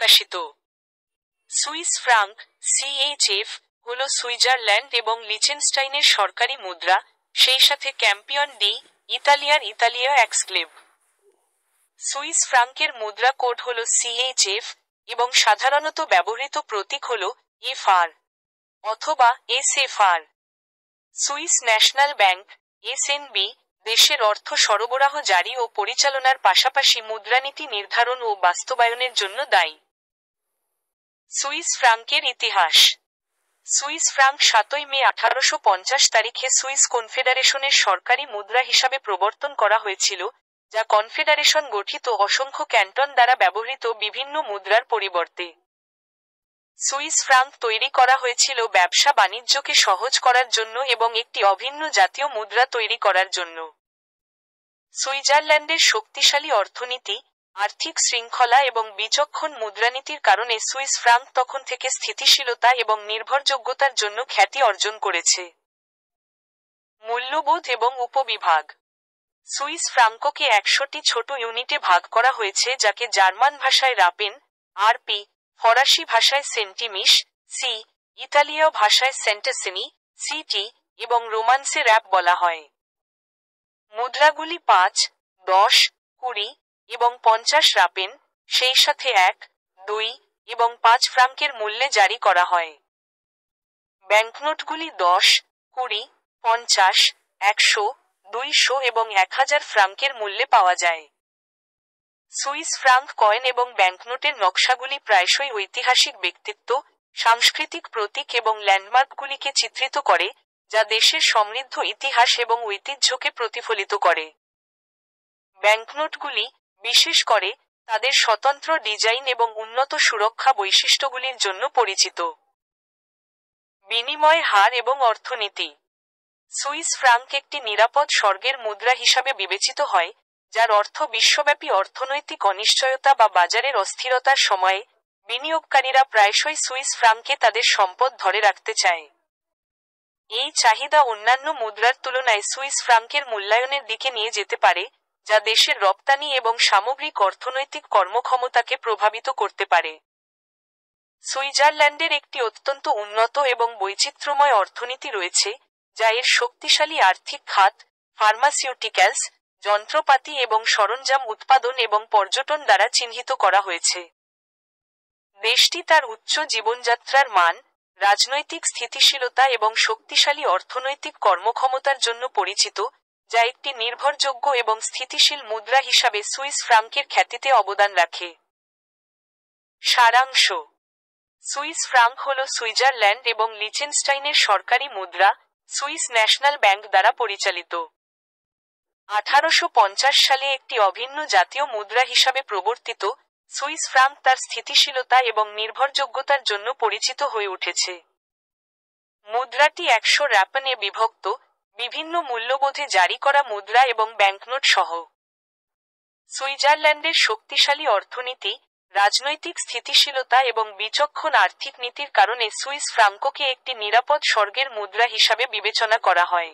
প্রকাশিত। Swiss Frank CHF হল Switzerland এবং লিচেনস্টাইনের সরকারি মুদ্রা, সেই সাথে campaign D Italia exclave. Swiss ফ্রাঙ্কের মুদ্রা কোড হল CHF এবং সাধারণত ব্যবহৃত প্রতীক হল FR অথবা SFR। Swiss national bank SNB দেশের অর্থ সরবরাহ জারি ও পরিচালনার পাশাপাশি মুদ্রানীতি নির্ধারণ ও বাস্তবায়নের জন্য দায়ী। সুইস ফ্রাঙ্কের ইতিহাস। সুইস ফ্রাঙ্ক 7 মে 1850 তারিখে সুইস কনফেডারেশনের সরকারি মুদ্রা হিসাবে প্রবর্তন করা হয়েছিল, যা কনফেডারেশন গঠিত অসংখ্য ক্যান্টন দ্বারা ব্যবহৃত বিভিন্ন মুদ্রার পরিবর্তে। সুইস ফ্রাঙ্ক তৈরি করা হয়েছিল ব্যবসা বাণিজ্যকে সহজ করার জন্য এবং একটি অভিন্ন জাতীয় মুদ্রা তৈরি করার জন্য। সুইজারল্যান্ডের শক্তিশালী অর্থনীতি, আর্থিক শৃঙ্খলা এবং বিচক্ষণ মুদ্রানীতির কারণে সুইস ফ্রাঙ্ক তখন থেকে স্থিতিশীলতা এবং নির্ভরযোগ্যতার জন্য খ্যাতি অর্জন করেছে। মূল্যবোধ এবং উপবিভাগ। সুইস ফ্রাঙ্ককে 100টি ছোট ইউনিটে ভাগ করা হয়েছে, যাকে জার্মান ভাষায় রাপেন RP, ফরাসি ভাষায় সেন্টিমিশ C, ইতালীয় ভাষায় সেন্টেসেনি CT এবং রোমান্সে র্যাপ বলা হয়। মুদ্রাগুলি 5, 10, 20 এবং 50 রাপেন, সেই সাথে 1, 2 এবং 5 ফ্রাঙ্কের মূল্যে জারি করা হয়। ব্যাংকনোটগুলি 10, 20, 50, 100, 200 এবং 1000 ফ্রাঙ্কের মূল্যে পাওয়া যায়। সুইস ফ্রাঙ্ক কয়েন এবং ব্যাংকনোটের নকশাগুলি প্রায়শই ঐতিহাসিক ব্যক্তিত্ব, সাংস্কৃতিক প্রতীক এবং ল্যান্ডমার্কগুলিকে চিত্রিত করে, যা দেশের সমৃদ্ধ ইতিহাস এবং ঐতিহ্যকে প্রতিফলিত করে। ব্যাংকনোটগুলি, বিশেষ করে, তাদের স্বতন্ত্র ডিজাইন এবং উন্নত সুরক্ষা বৈশিষ্ট্যগুলির জন্য পরিচিত। বিনিময় হার এবং অর্থনীতি। সুইস ফ্রাঙ্ক একটি নিরাপদ স্বর্গের মুদ্রা হিসাবে বিবেচিত হয়, যার অর্থ বিশ্বব্যাপী অর্থনৈতিক অনিশ্চয়তা বা বাজারের অস্থিরতার সময়ে বিনিয়োগকারীরা প্রায়শই সুইস ফ্রাঙ্কে তাদের সম্পদ ধরে রাখতে চায়। এই চাহিদা অন্যান্য মুদ্রার তুলনায় সুইস ফ্রাঙ্কের মূল্যায়নের দিকে নিয়ে যেতে পারে, যা দেশের রপ্তানি এবং সামগ্রিক অর্থনৈতিক কর্মক্ষমতাকে প্রভাবিত করতে পারে। সুইজারল্যান্ডের একটি অত্যন্ত উন্নত এবং বৈচিত্র্যময় অর্থনীতি রয়েছে, যা এর শক্তিশালী আর্থিক খাত, ফার্মাসিউটিক্যালস, যন্ত্রপাতি এবং সরঞ্জাম উৎপাদন এবং পর্যটন দ্বারা চিহ্নিত করা হয়েছে। দেশটি তার উচ্চ জীবনযাত্রার মান, রাজনৈতিক স্থিতিশীলতা এবং শক্তিশালী অর্থনৈতিক কর্মক্ষমতার জন্য পরিচিত, যা একটি নির্ভরযোগ্য এবং স্থিতিশীল মুদ্রা হিসাবে সুইস ফ্রাঙ্কের খ্যাতিতে অবদান রাখে। সারাংশ। সুইস ফ্রাঙ্ক হল সুইজারল্যান্ড এবং লিচেনস্টাইনের সরকারি মুদ্রা, সুইস ন্যাশনাল ব্যাংক দ্বারা পরিচালিত। 1850 সালে একটি অভিন্ন জাতীয় মুদ্রা হিসাবে প্রবর্তিত, সুইস ফ্রাঙ্ক তার স্থিতিশীলতা এবং নির্ভরযোগ্যতার জন্য পরিচিত হয়ে উঠেছে। মুদ্রাটি 100 রাপেনে বিভক্ত, বিভিন্ন মূল্যবোধে জারি করা মুদ্রা এবং ব্যাংকনোট সহ। সুইজারল্যান্ডের শক্তিশালী অর্থনীতি, রাজনৈতিক স্থিতিশীলতা এবং বিচক্ষণ আর্থিক নীতির কারণে সুইস ফ্রাঙ্ককে একটি নিরাপদ স্বর্গের মুদ্রা হিসাবে বিবেচনা করা হয়।